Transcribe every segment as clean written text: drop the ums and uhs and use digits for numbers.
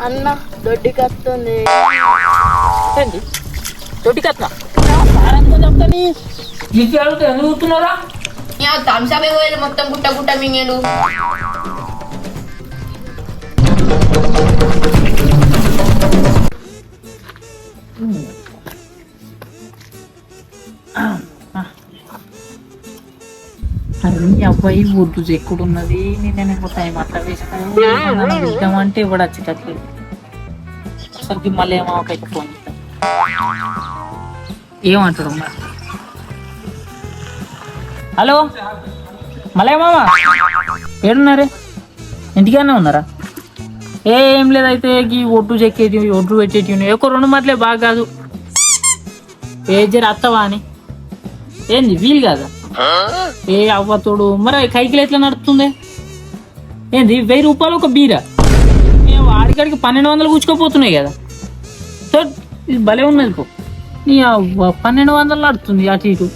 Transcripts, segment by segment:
అన్న దొడ్డికి వస్తుంది. దొడ్డికి వస్తా చెప్తాని ఇది అడుగుతా ఎందుకు కూర్చున్నారా? థమ్సప్ పోయారు మొత్తం గుట్ట గుట్ట మింగేలు. అన్ని అబ్బాయి ఊర్దు ఎక్కడున్నది నేను టైం అట్లా వేసుకుంటామంటే ఇవ్వడు వచ్చేటట్లేదు. అసలుకి మళ్ళీ ఏమోకైతే ఫోన్ చేస్తాను. ఏమంటాడు మరి? హలో మళ్ళీ మామ ఏడున్నారే? ఇంటికన్నా ఉన్నారా? ఏం లేదైతే ఈ ఒడ్డు చెక్కేటి ఒడ్డు పెట్టేటి ఒక 2 మాటలే బాగా కాదు. ఏ జర అత్తవా అని ఏంది వీలు కాదా? ఏ అవ్వతోడు మరి కైకిలు ఎట్లా నడుస్తుంది? ఏంది 1000 రూపాయలు ఒక బీరా? ఆడికాడికి 1200 కూర్చుకోపోతున్నాయి కదా. సో ఇది భలే ఉన్నది పో. నీ 1200 నడుతుంది అటు ఇటు.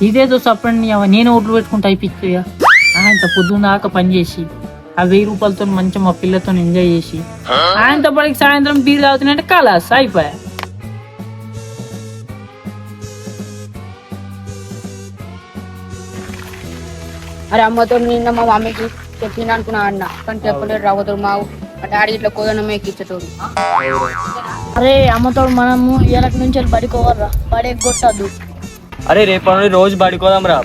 ఇదేదో చెప్పండి నేను ఓట్లు పెట్టుకుంటా అయిపోయా. ఇంత పొద్దున్న దాకా పని చేసి ఆ 1000 రూపాయలతో మంచిగా మా పిల్లతో ఎంజాయ్ చేసి ఆయనతో పడికి సాయంత్రం బీర్ తాగుతున్నాయంటే కలాస్ అయిపోయా. అరే అమ్మతో నిన్న మా మమ్మీకి చెప్పిన అనుకున్నా అన్న కానీ చెప్పలేడు. రాబోతాడు మా డాడీ ఇట్లా కోదనమే ఎక్కించటోడు. అరే అమ్మతోడు మనము ఇళ్ళకి నుంచి బడికోవర్రా, బడి కొట్టద్దు. అరే రేపు రోజు బడికోదాం రా.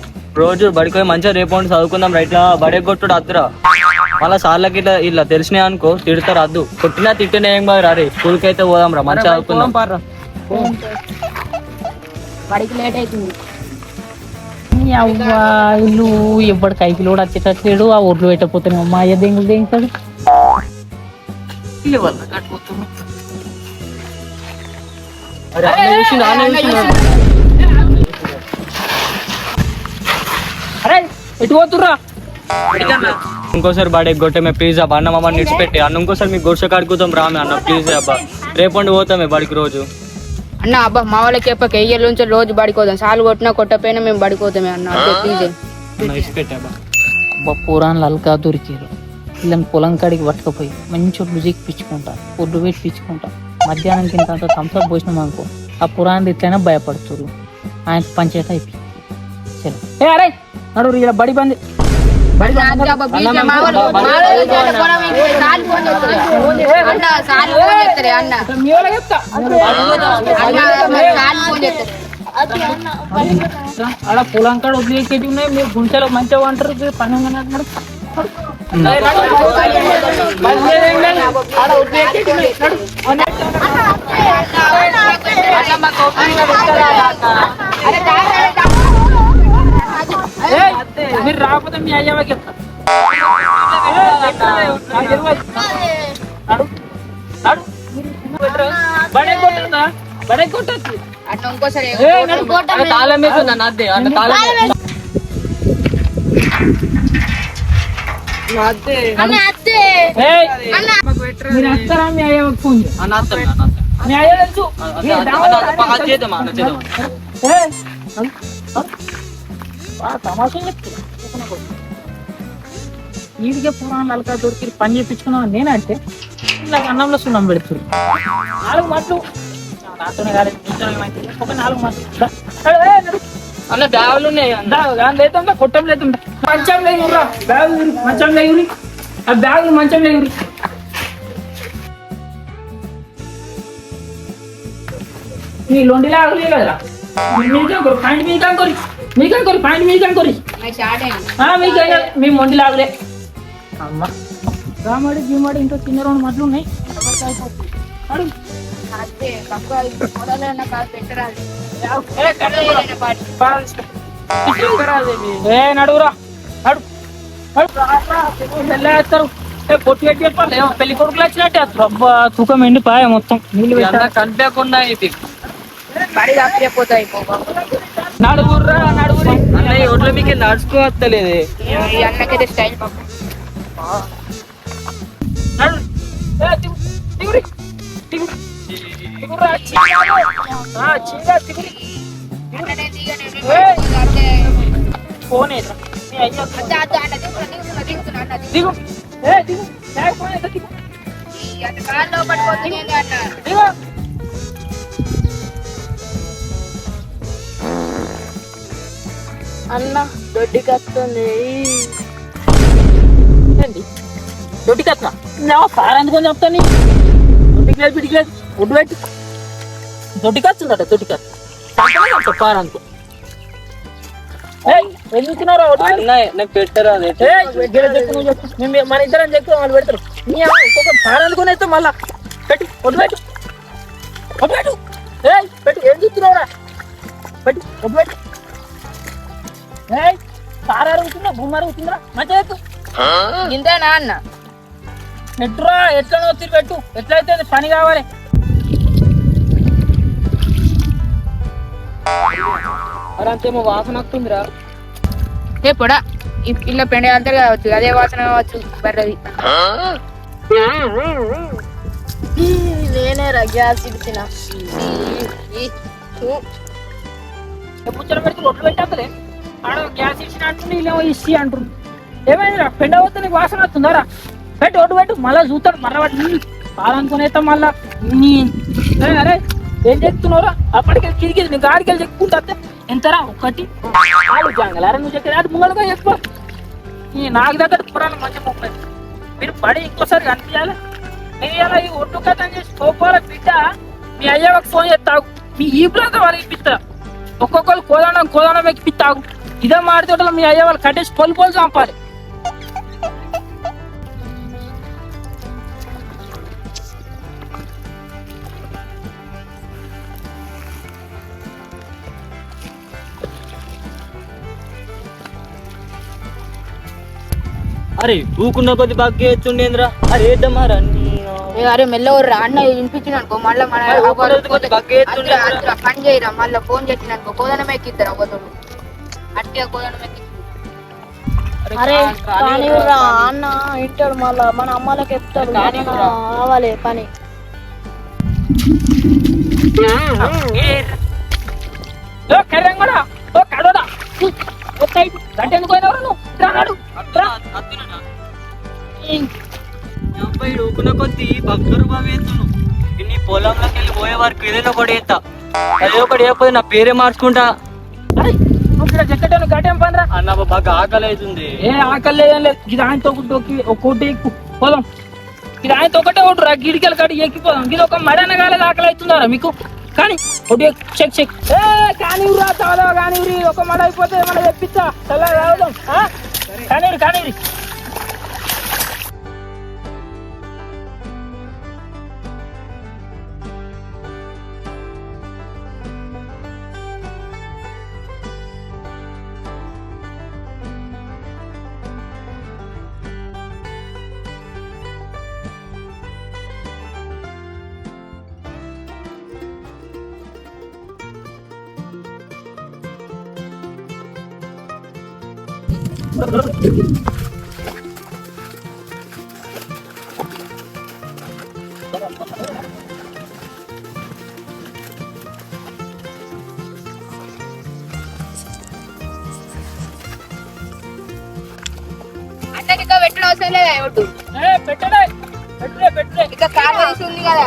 రోజు బడికోయి మంచిగా రేపు చదువుకుందాం రా. ఇట్లా బడెగొట్టుడు అద్దురా. మళ్ళీ సార్లకి ఇట్లా ఇట్లా తెలిసినాయి అనుకో తిడతారు. అద్దు కొట్టినా తిట్టినా ఏం బాగా రే. స్కూల్కి అయితే పోదాం రా, మంచిగా చదువుకుందాం. బడికి లేట్ అవుతుంది. అవ్వా ఇల్లు ఎవ్వడు కైకిలు కూడా వచ్చేటట్లేడు. ఆ ఒడ్లు పెట్టకపోతే అమ్మా అయ్య దెంగులు దెంగుతాడు. అరే ఎటు పోతుర్రా? ఇంకోసారి బడెగొట్టే మేము ప్లీజ్ అబ్బా అన్న మమ్మల్ని నిడిచిపెట్టి అన్న ఇంకోసారి మీకు గుడిసె కాడుకుతాం రామే అన్న ప్లీజ్ అబ్బా. రేపండి పోతామే బడికి రోజు. అన్న అబ్బా మా వాళ్ళకి చెప్పక ఎయ్యల నుంచి రోజు బడికోదాం. సార్లు కొట్టినా కొట్టపోయినా మేము బడికోతామే అన్న. ప్లీజ్ నిడిచిపెట్టాబా. అబ్బా పురాణాలు అల్కా దొరికారు. వీళ్ళని పొలం కాడికి పట్టుకపోయి మంచి ఒడ్లు పిచ్చుకుంటా ఒడ్లు పెట్టి పిచ్చుకుంటా. మధ్యాహ్నం కింద అంత థమ్స్అప్ పోసినాం అనుకో ఆ పురాణాలు ఇట్లయినా భయపడుతురు. ఆయన పంచాయతీ అయిపోయింది. సరే ఏ అరే నడు ఇలా బడి బంది. అలా పొలం కాడ వదిలి ఎక్కేటి ఉన్నాయి. మీరు గుంటలో మంచిగా అంటారు. పని ఉందన్నాడు. మీరు రాకపోతే మీ అయ్యవాకి చెప్తా. బడే కొట్టుందా? బడే కొట్టచ్చు. తాళం వేస్తుందా? నాదే అన్న తాళం మీరు వస్తారా? మీ అయ్యవాకి ఫోన్ మీ అయ్య తెలుసు. తమాషా చెప్తున్నా. వీడికే పురాణాలు అలకా దొరికి పని చేయించుకున్నాను నేనంటే ఇలా అన్నంలో సున్నం పెడుతుంది. 4 మాటలు నాతోనే కాలేదు. ఒక 4 మాటలు అన్న బ్యాగులు ఉన్నాయి. లేకుండా కొట్టం లేకుండా మంచం లేవురా. బ్యాగులు మంచం లేవుని ఆ బ్యాగులు మంచం లేవురి. నీ లొండిలా ఆగలే కదరా. పాయింట్ మీకు అనుకోరి మీకు అనుకోరి పాయింట్ మీకు అనుకోరి మీ మొండి లాగలే. అమ్మ రామాడి జీమాడి ఇంట్లో చిన్న 2 మాటలు ఉన్నాయి. నడువురా నడు పొట్టు పెట్టి చెప్పాలి. పెళ్లి కొడుకులు వచ్చినట్టే అబ్బా తూకం ఎండిపాయ మొత్తం నీళ్ళు కనిపించకుండా నడుగుర్రా నడుగురి. అన్నయ్య ఒడ్ల మీకు నడుచుకోవత్తలేదు. అన్నకైతే స్టైల్ ఫోన్ దిగు దిగు అటు కాళ్ళు పట్టుకోతుంది అన్న. ఇగో. అన్న దొడ్డికి వస్తుంది. ఏంటి దొడ్డికి అట్లా సార్ అందుకొని చెప్తాను దొడ్డికి లేదు పిడికి లేదు ఒడ్డు పెట్టి దొడ్డికి వచ్చిందట దొడ్డికి వస్తా పార అనుకో ఎందుకున్నారా అన్న నాకు పెట్టరా అది మన ఇద్దరం చెక్కు వాళ్ళు పెడతారు నీ ఒక్కొక్క పార అనుకుని అయితే మళ్ళా పెట్టి ఒడ్డు పెట్టు ఒడ్డు పెట్టు పెట్టు ఏం చూస్తున్నావురా పెట్టి ఒడ్డు పెట్టు సార్ అరుగుతుందా భూమి అరుగుతుందా మంచిగా ఎక్కు ఇంతేనా అన్న? ఎట్రా ఎట్లా వచ్చి పెట్టు ఎట్లయితే అది పని కావాలి మరి అంతేమో వాసన వస్తుందిరా ఏ పొడా ఇలా పెండ అంతా కావచ్చు, అదే వాసన కావచ్చు బర్రది. నేనే రా గ్యాస్ ఇచ్చిన. ముచ్చట పెడితే రొట్టెలు పెట్టాకలే ఆడ గ్యాస్ ఇచ్చిన అంటుంది వీళ్ళేమో ఇచ్చి అంటారు ఏమైందిరా పెండ వస్తే నీకు వాసన వస్తుందారా పెట్టు ఒడ్డు పెట్టు మళ్ళా చూస్తాడు మర్రబట్టి పాలనుకునేస్తా మళ్ళా అరే ఏం చెప్తున్నావురా అప్పటికే కిరికిది నీ గాడికి వెళ్ళి చెప్పుకుంటా ఎంతరా ఒకటి వాళ్ళు జాంగలారా నువ్వు చెప్పేది అది ముంగలుగా చెప్పు నాకు దగ్గర పురాణం మంచి ముప్పై మీరు బడి ఇంకోసారి కనిపించాలి మీరు ఇలా ఈ ఒడ్డు కథం చేసి కోపాల బిడ్డ మీ అయ్యకు ఫోన్ చేస్తావు మీ ఈ బ్లాక్ వాళ్ళు ఇప్పిస్తా ఒక్కొక్కరు కోదానం ఎక్కిపిస్తావు ఇదే మాడితోటలో మీ అయ్య వాళ్ళు కట్టేసి పొలు చంపాలి అరే ఊకున్న కొద్ది బాగా ఎత్తుండేంద్రా అరే ఏద్దమ్మారా అరే మెల్లవర్రా అన్న వినిపించిన అనుకో మళ్ళీ మన పని చేయరా మళ్ళీ ఫోన్ చేసిన అనుకో కోదనం ఎక్కిద్దరు ఒకతోడు అట్టిగా కోదనం ఎక్కి. అరే కానీ రా అన్న ఇంటాడు మళ్ళా మన అమ్మాలకి చెప్తాడు కావాలి పని. ఊకున్న కొద్ది భక్తులు బాగా ఎత్తును నీ పొలంలోకి వెళ్ళి పోయే వారికి ఏదైనా ఒకటి ఎత్తా అదే ఒకటి వేయకపోతే నా పేరే మార్చుకుంటా గట్టేం పనిరా అన్న బాగా ఆకలి అవుతుంది ఏ ఆకలి లేదని లేదు ఇది ఆయనతో ఒక్కోటి పోదాం ఇది ఆయనతో ఒకటే ఒకటి రా గిడికెళ్ళి కాడి ఎక్కిపోదాం ఇది ఒక మడన కాలేదు ఆకలి అవుతుందారా మీకు కానీ ఒకటి చెక్ చెక్ కానీ రా చాలా కానీ ఒక మడ అయిపోతే మనం తెప్పిస్తా చల్లగా తాగుదాం కానీ అన్నకి ఇంకా పెట్టడం అవసరం లేదా ఒడ్డు పెట్టడే ఇంకా కావాల్సి ఉంది కదా.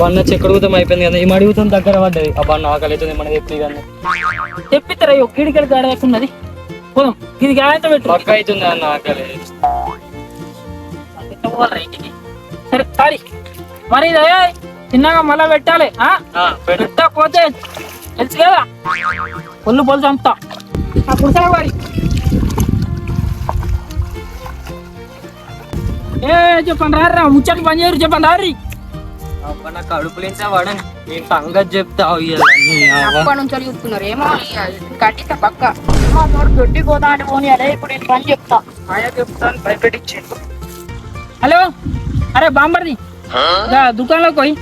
అన్న చెక్కడుగుతాం అయిపోయింది కదా ఈ అడుగుతాం దగ్గర పడ్డది అన్న ఆకలి అవుతుంది మన తెప్పి కానీ తెప్పిస్తారా గిడికెళ్ళి గాడ ఎక్కున్నది పోదాం ఇది గాయంతో పెట్టు పక్క అవుతుంది అన్న ఆకలి ఇంటికి సరే సారీ మరి ఇది చిన్నగా మళ్ళా పెట్టాలి పెట్టకపోతే తెలుసు కదా పొల్లు చంపుతా ఆ పురుషాల వారి చెప్పండి రా ముచ్చట్లు పని చేయరు చెప్పండి రారి నా కడుపులించా వాడని నేను సంగతి చెప్తా అప్పటి నుంచి చూస్తున్నారు ఏమో కట్టిస్తా పక్క దొడ్డి కోదా అని పోనీ అదే ఇప్పుడు నేను పని చెప్తా చెప్తాను భయపెట్టించి హలో అరే బాంబర్ది దుకాణంలోకి పోయి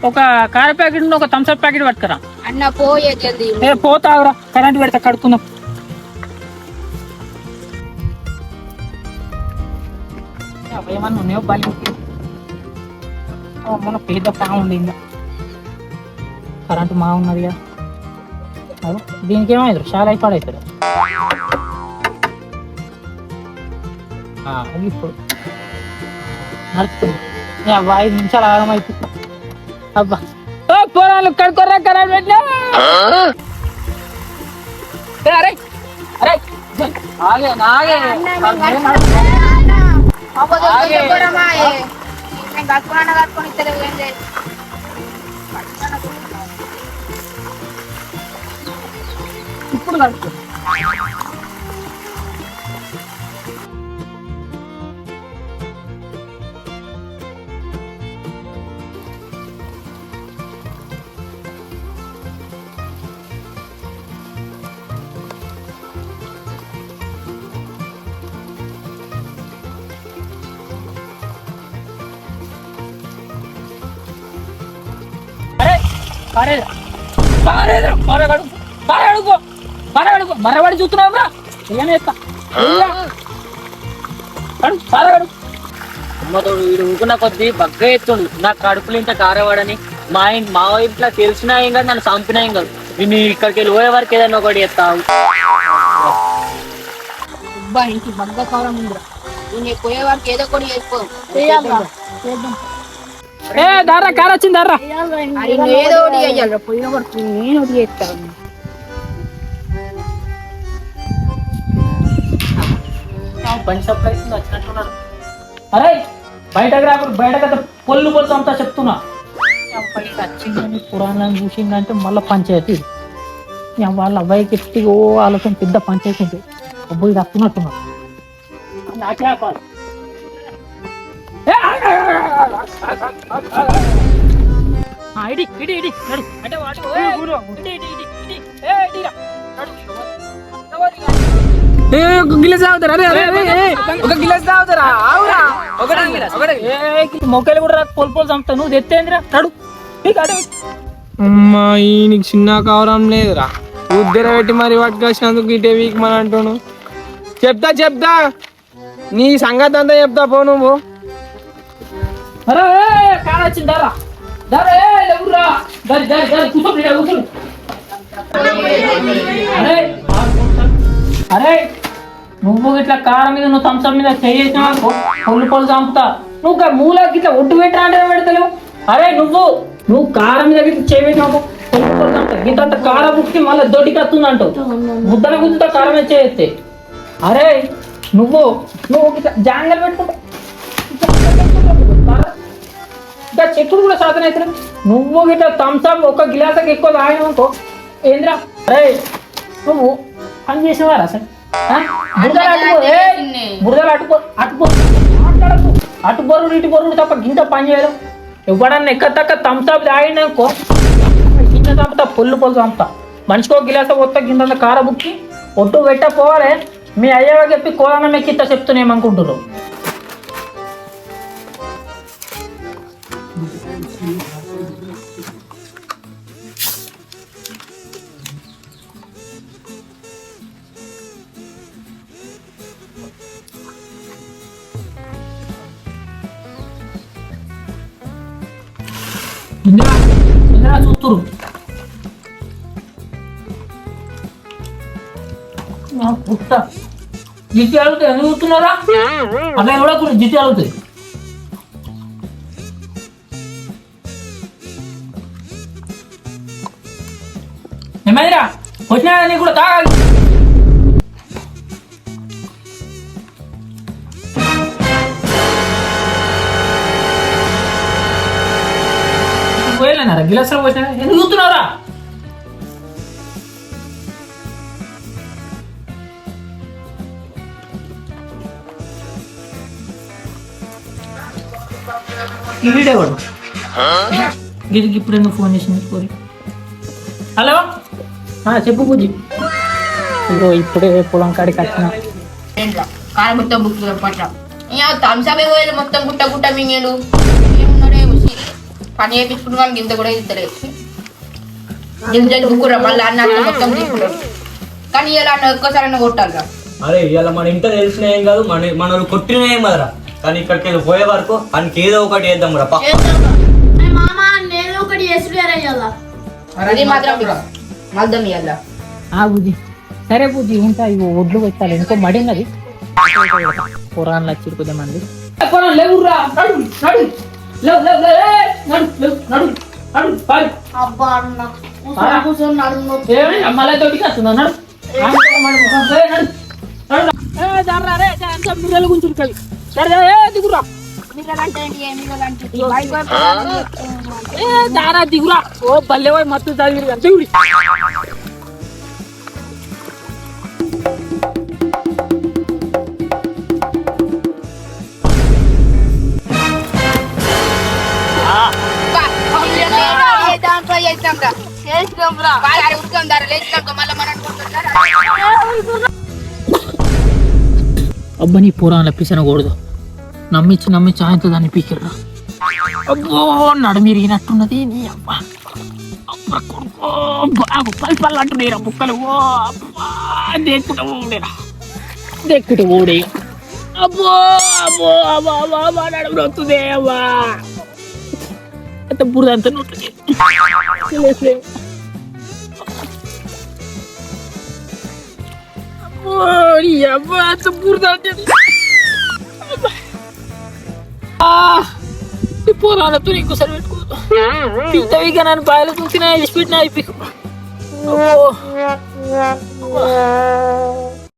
ఒక కార ప్యాకెట్ ఒక థమ్స్అప్ ప్యాకెట్ పట్టుకురా అన్న పోయే జల్దీ పోతావురా కరెంట్ పెడతా కడుక్కుందాం ఏమన్నా ఉన్నాయో బలి మన పేద పాము ఉండిందా కరెంటు మా ఉన్నది కదా దీనికి ఏమైంది చాలా అయిపోడవుతాడు ఇప్పుడు నడుస్తుంది 5 నిమిషాలు ఆగమైతుంది అబ్బా పోరాలు కడుకోరా ఖరాబ్ పెట్టినా అరే అరే ఆగే నాగే ఇప్పుడు నడుస్తుంది మరవాడి చూస్తున్నావురా ఏమేస్తా అమ్మతోడు వీడు ఊకున్న కొద్దీ బగ్గ ఎత్తుండు నాకు కడుపులు ఇంత కారవాడని మా ఇంట్లో తెలిసినా ఏం కాదు నన్ను చంపినా ఏం కాదు నేను ఇక్కడికి వెళ్ళి పోయే వరకు ఏదైనా ఒకటి ఎత్తావు ఇంటి బగ్గ కారం ఉందిరా నేను పోయే వరకు ఏదో ఒకటి చేసుకో ఏ దారా కారు వచ్చింది దారా ఏదో ఒకటి చేయాలి పోయిన వరకు నేను ఒకటి చేస్తాను బండి సప్లై వచ్చినట్టున్నాడు అరే బయటకు రాకుండా బయటకు పొల్లు అంతా చెప్తున్నా వచ్చిందని పురాణాన్ని చూసిందంటే మళ్ళీ పంచాయతీ వాళ్ళ అబ్బాయికి ఎత్తి ఓ ఆలోచన పెద్ద పంచాయతీ ఉంటుంది అబ్బాయి తప్పున్నట్టున్నాడు నాకే కాదు ఇడి ఇడి ఇడి నడు అంటే గిలాస్ తాగుతారా ఒక గిలాస్ తాగుతారా ఆవురా మొక్కలు కూడా పొలు చంపుతా నువ్వు తెత్తేంద్రా నడు అమ్మా నీకు చిన్న కావరం లేదురా ఉద్దర పెట్టి మరి పట్టుకొచ్చినందుకు ఇటే వీక్ మన అంటాను చెప్తా నీ సంగతి అంతా చెప్తా పో నువ్వు అరే కాడ వచ్చింది దారా దారా ఎవరురా దారి దారి దారి కూర్చో అరే నువ్వు ఇట్లా కారం మీద నువ్వు థమ్స్అప్ మీద చేసిన పొలు చంపుతా నువ్వు మూలకి ఇట్లా ఒడ్డు పెట్టరా అంటే పెడతలేవు అరే నువ్వు కారం మీద చేయబెట్టినావు పొలు చంపుతా ఇంత కారం పుట్టి మళ్ళీ దొడ్డికి వస్తుంది అంటావు ముద్దల గుద్దుతో కారం చేస్తే అరే నువ్వు ఇట్లా జాంగలు పెట్టుకుంటా ఇంకా చెక్కుడు కూడా సాధన అవుతుంది నువ్వు ఇట్లా థమ్స్అప్ ఒక గిలాసకి ఎక్కువ తాగినావు అనుకో ఏంద్రా అరే నువ్వు పని చేసేవారా సార్ బురదలు అటు బొరుడు ఇటు బొరుడు తప్ప గింత పని చేయడం ఎవడన్నా ఎక్క తక్క థమ్స్అప్ తాగినాకో గింత చంపుతా పొల్లు చంపుతా మనిషికి ఒక గిలాస కొత్త గింత కార బుక్కి ఒట్టు పెట్ట పోవాలి మీ అయ్యగా చెప్పి కోరణ ఎక్కిస్తా చెప్తున్నామనుకుంటున్నారు ఇందిరా చూస్తురు పుట్ట జిట్టి అడుగుతాయి ఎందుకు చూస్తున్నారా అలా కూడా జిట్టి అడుగుతాయి ఏమైందిరా వచ్చినా నీకు కూడా తాగాలి పోయలేనారా గిలాసులో పోసినా ఎందుకు చూస్తున్నారా వీడేవాడు గిరికి ఇప్పుడు ఎందుకు ఫోన్ చేసింది కోరి హలో చెప్పు పూజీ ఇగో ఇప్పుడే పొలం కాడికి వచ్చిన కారం మొత్తం బుక్ పట్ల థమ్స్అప్ పోయేది మొత్తం గుట్ట మింగేలు ఏమున్నాడే పని చేయించుకున్న వాళ్ళకి ఇంత కూడా ఇద్దలేదు గింజలు బుక్కురా మళ్ళీ అన్న మొత్తం తీసుకున్నాడు కానీ ఇలా అన్న ఒక్కసారి కొట్టాలి అరే ఇలా మన ఇంట్లో తెలిసిన ఏం కాదు మన కొట్టిన ఏం కదరా కానీ ఇక్కడికి వెళ్ళి పోయే వరకు ఆయనకి ఏదో ఒకటి చేద్దాం రా అది మాత్రం మaldam ఇయ్యాల బుద్ధి సరే బుద్ధి ఉంటా ఇవి ఒడ్లు పెట్టాలి ఇంకో మడినది పురాణాలు వచ్చి కొద్ది మంది లేవురా నడు నడు లేవు లేవు నడు లేవు నడు నడు పాడు అబ్బా అన్న కూర్చొని నడుము మళ్ళీ తోటికి వస్తుందా నడు నడు గుంచుడు కవి సరే దిగురా దారా దిగురా ఓ బల్లె మత్తు దిగురు దిగురి అబ్బా నీ పురాణ పిసనకూడదు నమ్మించి నమ్మించి ఆయనతో దాన్ని పీకిర్రా అబ్బో నడుము ఇరిగినట్టున్నది నీ అబ్బా అబ్బా కొడుకో బాగు పల్లి పళ్ళు అంటున్నాయిరా బుక్కలు ఓ అబ్బా దేక్కుట ఓడేరా దేక్కుట ఓడే అబ్బో అబ్బో అబ్బా అబ్బా అబ్బా నడుము వస్తుంది అబ్బా అంత బురద అంతా నొట్టుంది అబ్బా అంత బురద అంటే పోరాలతో ఇంకోసారి పెట్టుకోదు తింటవిగా నన్ను బాయిలో చూసినా ఇసి పెట్టినా అయిపోయి